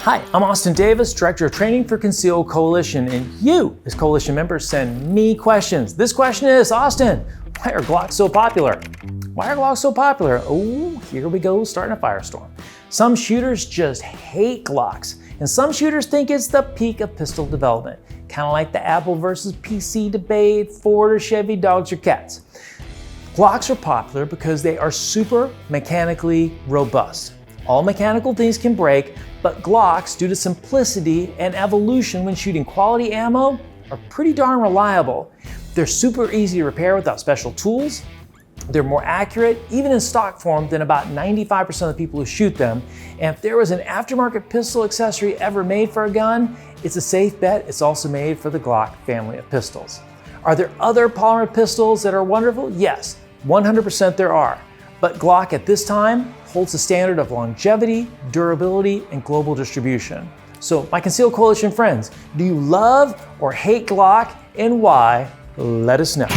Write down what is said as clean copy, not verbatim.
Hi, I'm Austin Davis, Director of Training for Concealed Coalition, and you, as Coalition members, send me questions. This question is, Austin, why are GLOCKs so popular? Why are GLOCKs so popular? Oh, here we go, starting a firestorm. Some shooters just hate GLOCKs, and some shooters think it's the peak of pistol development, kind of like the Apple versus PC debate, Ford or Chevy, dogs or cats. GLOCKs are popular because they are super mechanically robust. All mechanical things can break, but GLOCKs, due to simplicity and evolution when shooting quality ammo, are pretty darn reliable. They're super easy to repair without special tools. They're more accurate, even in stock form, than about 95% of the people who shoot them. And if there was an aftermarket pistol accessory ever made for a gun, it's a safe bet it's also made for the GLOCK family of pistols. Are there other polymer pistols that are wonderful? Yes, 100% there are. But GLOCK at this time holds the standard of longevity, durability, and global distribution. So my Concealed Coalition friends, do you love or hate GLOCK and why? Let us know.